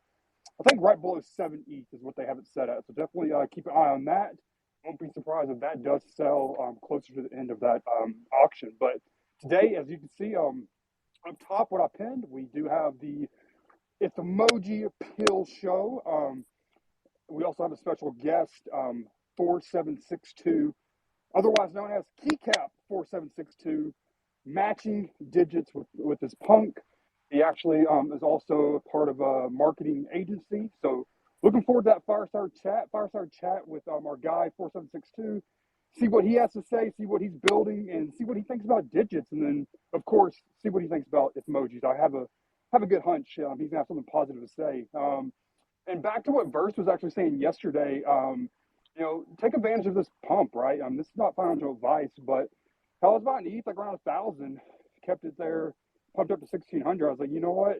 I think, right below 7 ETH is what they have it set at. So definitely keep an eye on that. Won't be surprised if that does sell closer to the end of that auction. But today, as you can see, up top, what I pinned, we do have it's Emoji Pill Show. We also have a special guest, 4762, otherwise known as Keycap 4762, matching digits with his punk. He actually is also part of a marketing agency. So looking forward to that fireside chat with our guy 4762. See what he has to say, see what he's building, and see what he thinks about digits, and then of course see what he thinks about emojis. I have a good hunch he's gonna have something positive to say. And back to what Verse was actually saying yesterday, take advantage of this pump, right? This is not financial advice, but I was buying ETH like around 1,000, kept it there, pumped up to 1,600. I was like, you know what?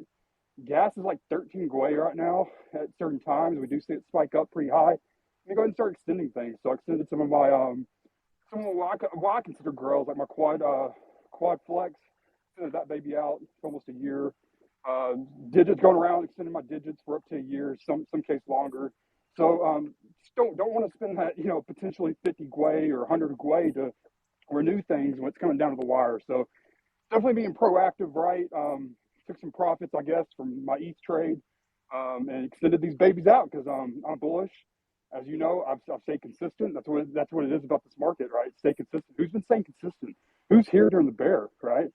Gas is like 13 Gwei right now at certain times. We do see it spike up pretty high. Let me go ahead and start extending things. So I extended some of what I consider growth, like my quad flex. Extended that baby out for almost a year. Digits going around, extending my digits for up to a year, some case longer. So just don't want to spend that potentially 50 Gwei or 100 Gwei to renew things when it's coming down to the wire. So definitely being proactive, right? Took some profits, I guess, from my ETH trade, and extended these babies out because I'm bullish. As you know, I've stayed consistent. That's what it is about this market, right? Stay consistent. Who's been staying consistent? Who's here during the bear, right?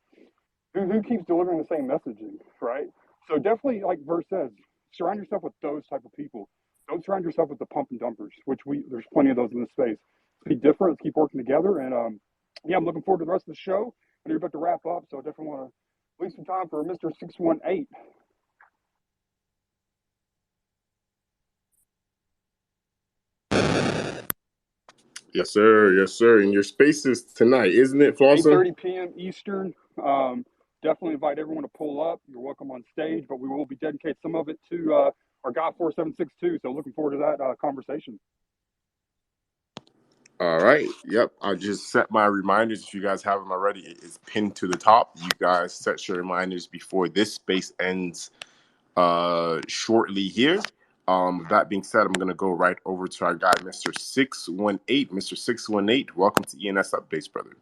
Who keeps delivering the same messaging, right? So definitely, like Verse says, surround yourself with those type of people. Don't surround yourself with the pump and dumpers, which there's plenty of those in this space. Let's be different. Let's keep working together. And I'm looking forward to the rest of the show. But you're about to wrap up, so I definitely want to leave some time for Mr. 618. Yes, sir. Yes, sir. And your space is tonight, isn't it, Flossin? 8:30 p.m. Eastern. Definitely invite everyone to pull up. You're welcome on stage, but we will be dedicating some of it to our guy 4762. So looking forward to that conversation. All right. Yep. I just set my reminders. If you guys haven't already, it is pinned to the top. You guys set your reminders before this space ends shortly here. With that being said, I'm going to go right over to our guy, Mr. 618. Mr. 618, welcome to ENS Updates, brother.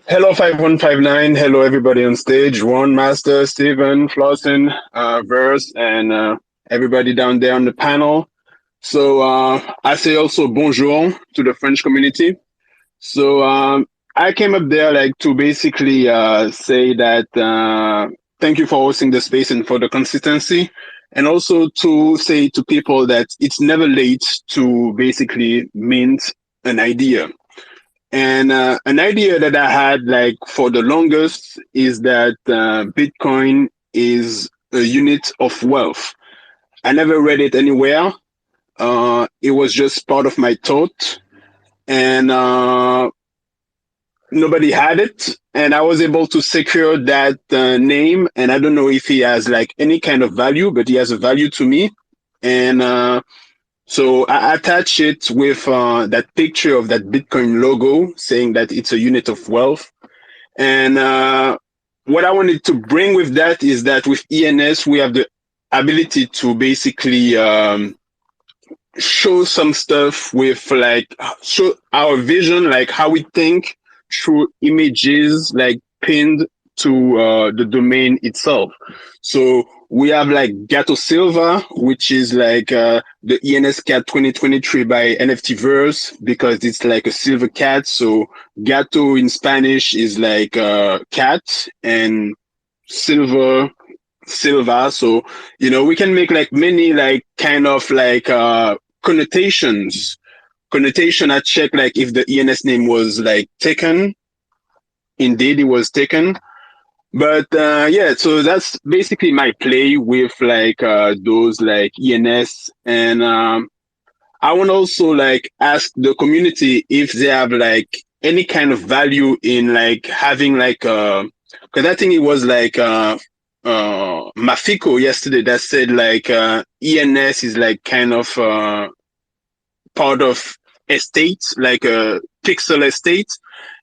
Hello, 5159. Hello, everybody on stage. One Master, Steven, Flossin, Verse, and everybody down there on the panel. So I say also bonjour to the French community. So I came up there to basically say that thank you for hosting the space and for the consistency. and also to say to people that it's never late to basically mint an idea. And an idea that I had like for the longest is that Bitcoin is a unit of wealth. I never read it anywhere. It was just part of my thought, and nobody had it. And I was able to secure that name. And I don't know if he has like any kind of value, but he has a value to me. And so I attach it with that picture of that Bitcoin logo saying that it's a unit of wealth. And what I wanted to bring with that is that with ENS, we have the ability to basically show some stuff with like show our vision, like how we think through images like pinned to the domain itself. So we have like Gato Silva, which is like the ENS Cat 2023 by NFT Verse, because it's like a silver cat. So Gato in Spanish is like cat, and silver Silva. So, we can make like many like kind of like connotations. Connotation, I check like if the ENS name was like taken. Indeed, it was taken. But yeah, so that's basically my play with like those like ENS. And I want to also like ask the community if they have like any kind of value in like having like because I think it was like Mafiko yesterday that said like ENS is like kind of part of estate, like a pixel estate.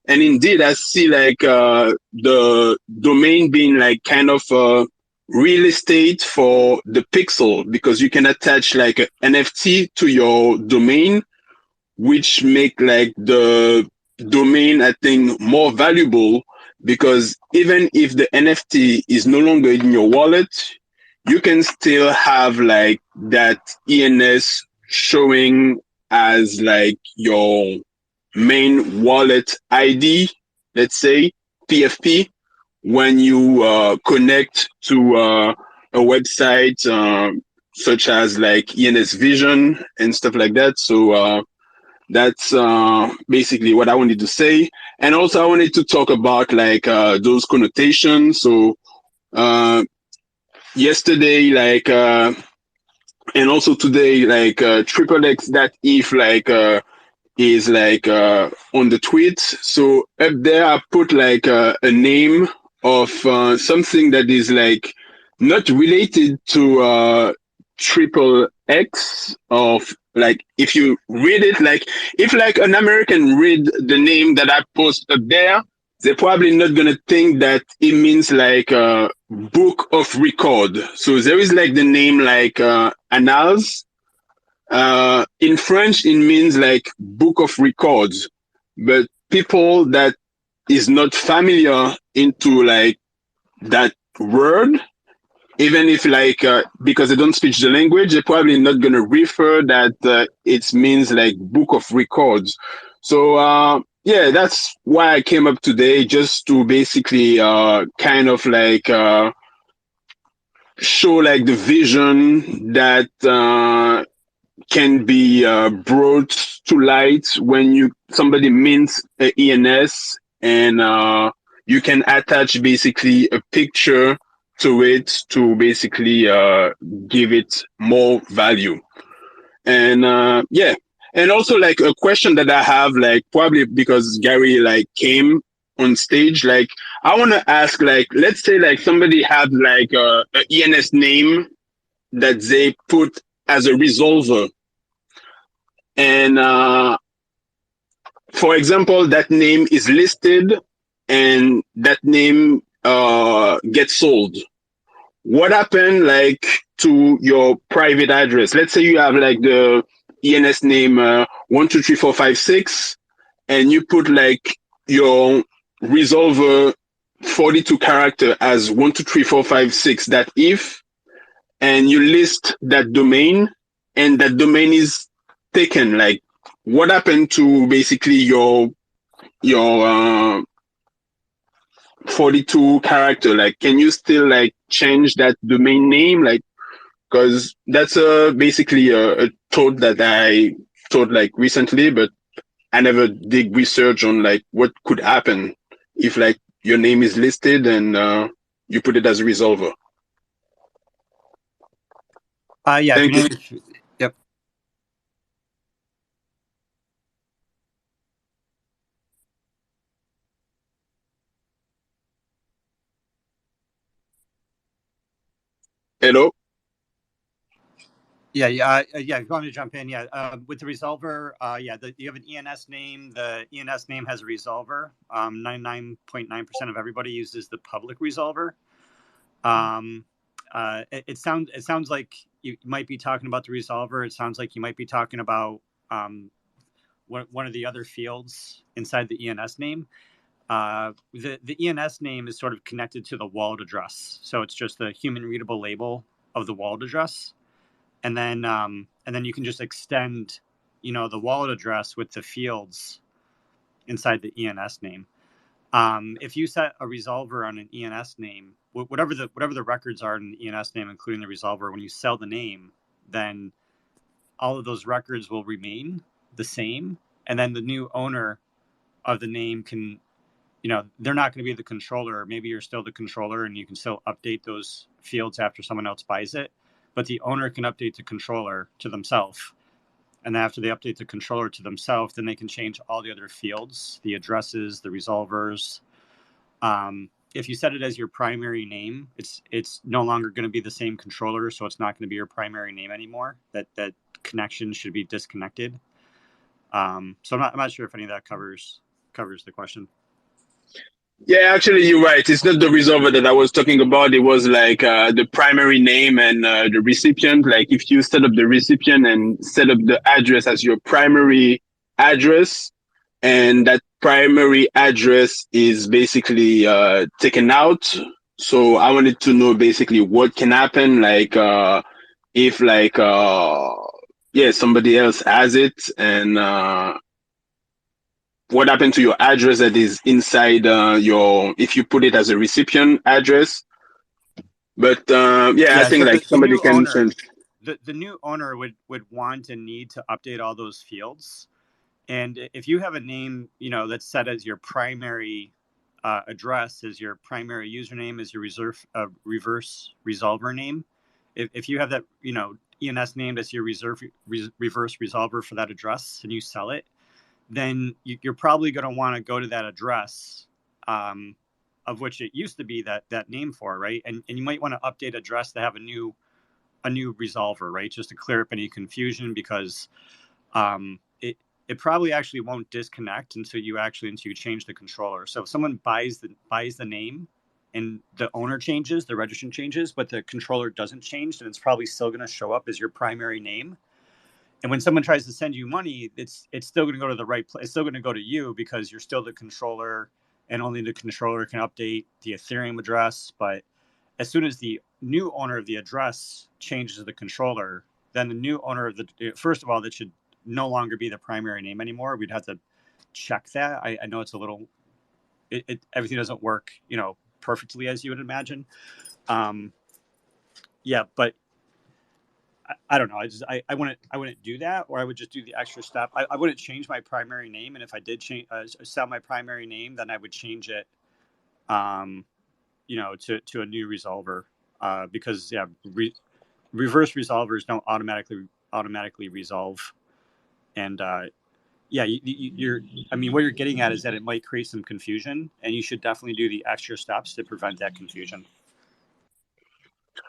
And indeed, I see like the domain being like kind of real estate for the pixel, because you can attach like an NFT to your domain, which make like the domain, I think, more valuable, because even if the NFT is no longer in your wallet, you can still have like that ENS showing as like your main wallet ID, let's say PFP, when you connect to a website such as like ENS Vision and stuff like that. So that's basically what I wanted to say. And also I wanted to talk about like those connotations. So yesterday, like and also today, like triple X that if like is like on the tweet. So up there I put like a name of something that is like not related to triple X, of like if you read it, like if like an American read the name that I post up there, they're probably not gonna think that it means like book of record. So there is like the name like annals. In French, it means like book of records, but people that is not familiar into like that word, even if like because they don't speak the language, they're probably not gonna refer that it means like book of records. So yeah, that's why I came up today, just to basically kind of like show like the vision that can be brought to light when somebody mints a ENS, and you can attach basically a picture to it to basically give it more value. And yeah, and also like a question that I have, like probably because Gary like came on stage, like I want to ask, like let's say like somebody had like a ENS name that they put as a resolver. And for example, that name is listed and that name gets sold. What happened like to your private address? Let's say you have like the ENS name 123456, and you put like your resolver 42 character as 123456 that if, and you list that domain, and that domain is taken, like what happened to basically your 42 character? Like can you still like change that domain name? Like Because that's basically a thought that I thought like recently, but I never did research on like what could happen if like your name is listed and you put it as a resolver. Yeah. Thank you. Yep. Hello. Yeah, yeah. If you want me to jump in, yeah. With the resolver, yeah, you have an ENS name. The ENS name has a resolver. 99.9% of everybody uses the public resolver. It sounds like you might be talking about the resolver. It sounds like you might be talking about one of the other fields inside the ENS name. The ENS name is sort of connected to the wallet address, so it's just a human readable label of the wallet address, and then you can just extend, the wallet address with the fields inside the ENS name. If you set a resolver on an ENS name, whatever the records are in the ENS name, including the resolver, when you sell the name, then all of those records will remain the same, and then the new owner of the name can, they're not going to be the controller. Maybe you're still the controller and you can still update those fields after someone else buys it, but the owner can update the controller to themselves. And after they update the controller to themselves, then they can change all the other fields, the addresses, the resolvers. If you set it as your primary name, it's no longer going to be the same controller, so it's not going to be your primary name anymore. That connection should be disconnected. So I'm not sure if any of that covers the question. Yeah, actually, you're right. It's not the resolver that I was talking about. It was like the primary name and the recipient. Like if you set up the recipient and set up the address as your primary address, and that primary address is basically taken out. So I wanted to know basically what can happen, like if like yeah, somebody else has it, and what happened to your address that is inside your, if you put it as a recipient address. But yeah, I Yeah, think so like the somebody new can owner, send. the new owner would want and need to update all those fields. And if you have a name, that's set as your primary address, as your primary username, as your reverse resolver name, if you have that, ENS named as your reverse resolver for that address and you sell it, then you're probably going to want to go to that address, of which it used to be that name for, right? And you might want to update address to have a new resolver, right? Just to clear up any confusion, because it probably actually won't disconnect until you change the controller. So if someone buys the name and the owner changes, the registrant changes, but the controller doesn't change, then it's probably still going to show up as your primary name. And when someone tries to send you money, it's still going to go to the right place. It's still going to go to you because you're still the controller, and only the controller can update the Ethereum address. But as soon as the new owner of the address changes the controller, then the new owner of first of all, that should no longer be the primary name anymore. We'd have to check that. I know it's a little, everything doesn't work, perfectly as you would imagine. Yeah, but I don't know. I wouldn't do that, or I would just do the extra step. I wouldn't change my primary name, and if I did sell my primary name, then I would change it, to a new resolver, because yeah, reverse resolvers don't automatically resolve, and yeah, you're. I mean, what you're getting at is that it might create some confusion, and you should definitely do the extra steps to prevent that confusion.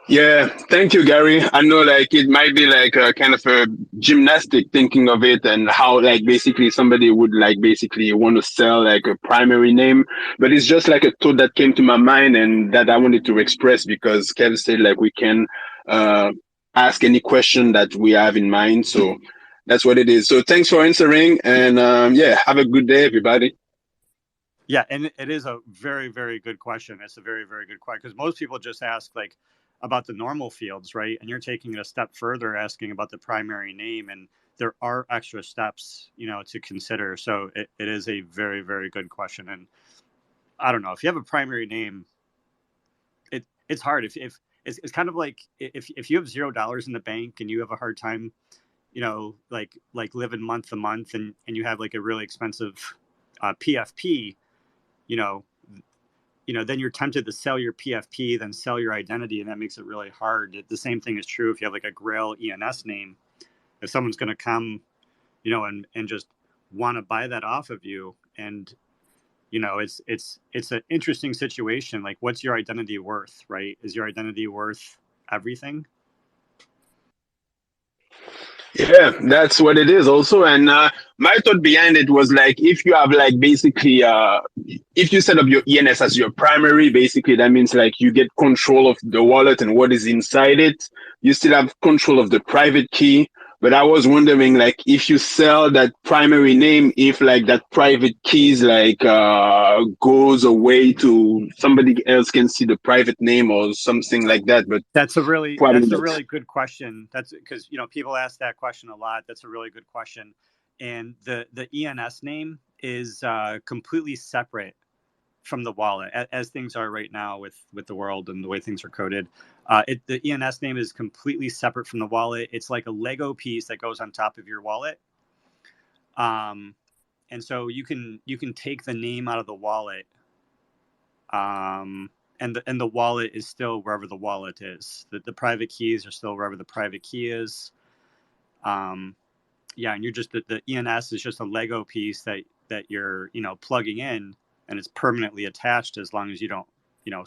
Yeah, thank you, Gary. I know like it might be like a kind of a gymnastic thinking of it, and how like basically somebody would like basically want to sell like a primary name, but it's just like a thought that came to my mind and that I wanted to express, because Kev said like we can uh, ask any question that we have in mind. So that's what it is. So thanks for answering, and yeah, have a good day, everybody. Yeah, and it is a very, very good question. It's a very, very good question, because most people just ask like about the normal fields, right? And you're taking it a step further, asking about the primary name, and there are extra steps, to consider. So it is a very, very good question. And I don't know, if you have a primary name, it's hard. If it's kind of like if you have $0 in the bank and you have a hard time, like living month to month, and you have like a really expensive PFP, then you're tempted to sell your PFP, then sell your identity, and that makes it really hard. The same thing is true if you have like a Grail ENS name. If someone's going to come, and just want to buy that off of you, and it's an interesting situation. Like, what's your identity worth, right? Is your identity worth everything? Yeah, that's what it is also. And my thought behind it was like, if you have like basically, if you set up your ENS as your primary, basically that means like you get control of the wallet and what is inside it. You still have control of the private key. But I was wondering, like, if you sell that primary name, if like that private keys like goes away to somebody else can see the private name or something like that. But That's a really probably that's a not. really good question. That's because people ask that question a lot. That's a really good question. And the ENS name is completely separate from the wallet, as things are right now with the world and the way things are coded. The ENS name is completely separate from the wallet. It's like a Lego piece that goes on top of your wallet. And so you can take the name out of the wallet. And the wallet is still wherever the wallet is. The private keys are still wherever the private key is. And you're just the ENS is just a Lego piece that you're plugging in, and it's permanently attached as long as you don't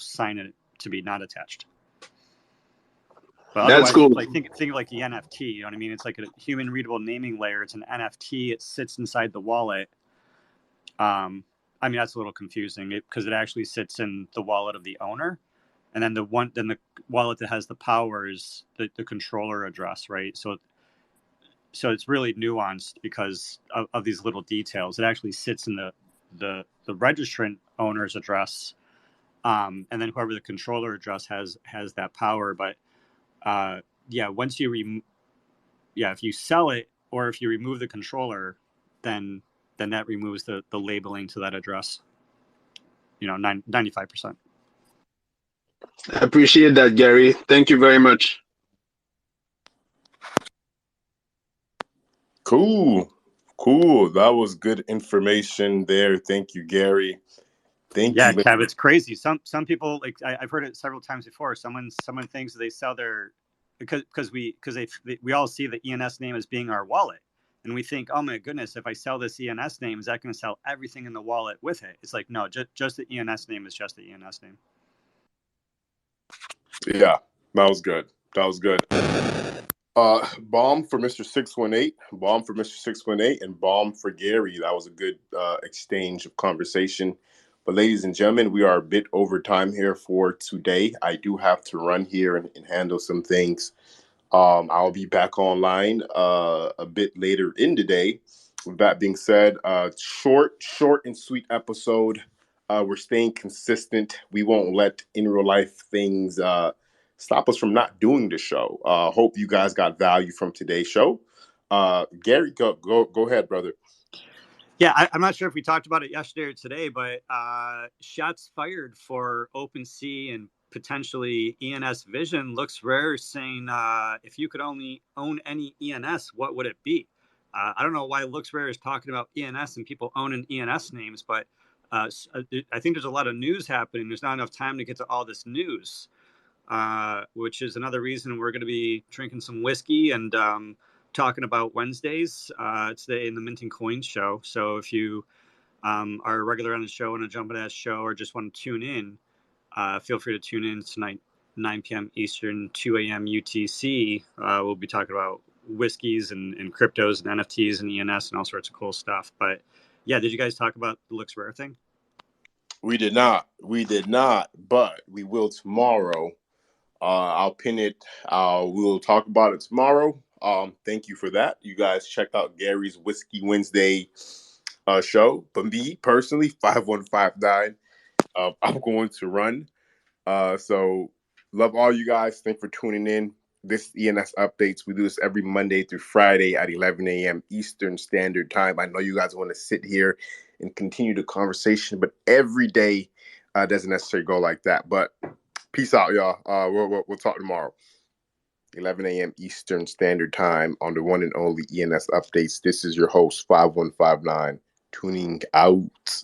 sign it to be not attached. But That's otherwise, cool. it's like think of like the NFT. You know what I mean? It's like a human readable naming layer. It's an NFT. It sits inside the wallet. I mean, that's a little confusing because it actually sits in the wallet of the owner, and then the wallet that has the power is the controller address, right? So it's really nuanced because of these little details. It actually sits in the registrant owner's address, and then whoever the controller address has that power. But once you if you sell it or if you remove the controller, then that removes the labeling to that address. 95%. I appreciate that, Gary. Thank you very much. Cool. That was good information there. Thank you, Gary. Thank Yeah, you. Kev, it's crazy. Some people, like I've heard it several times before. Someone thinks they sell their because we all see the ENS name as being our wallet, and we think, oh my goodness, if I sell this ENS name, is that going to sell everything in the wallet with it? It's like, no, just the ENS name is just the ENS name. Yeah, that was good. Bomb for Mr. 618, and bomb for Gary. That was a good exchange of conversation. But ladies and gentlemen, we are a bit over time here for today. I do have to run here and handle some things. I'll be back online a bit later in the day. With that being said, short and sweet episode. We're staying consistent. We won't let in real life things stop us from not doing the show. Hope you guys got value from today's show. Gary, go ahead, brother. Yeah, I'm not sure if we talked about it yesterday or today, but shots fired for OpenSea and potentially ENS Vision. Looks rare, saying if you could only own any ENS, what would it be? I don't know why Looks Rare is talking about ENS and people owning ENS names, but I think there's a lot of news happening. There's not enough time to get to all this news, which is another reason we're going to be drinking some whiskey and talking about Wednesdays today in the Minting Coins show. So if you are a regular on the show and a Jumpin' Ass show or just want to tune in, feel free to tune in tonight, 9 p.m. Eastern, 2 a.m. UTC. We'll be talking about whiskeys and cryptos and NFTs and ENS and all sorts of cool stuff. But yeah, did you guys talk about the Looks Rare thing? We did not, but we will tomorrow. I'll pin it. We'll talk about it tomorrow. Thank you for that. You guys checked out Gary's Whiskey Wednesday show. But me personally, 5159. I'm going to run. So love all you guys. Thanks for tuning in. This is ENS Updates. We do this every Monday through Friday at 11 a.m. Eastern Standard Time. I know you guys want to sit here and continue the conversation, but every day doesn't necessarily go like that. But Peace out, y'all. We'll talk tomorrow. 11 a.m. Eastern Standard Time on the one and only ENS Updates. This is your host, 5159, tuning out.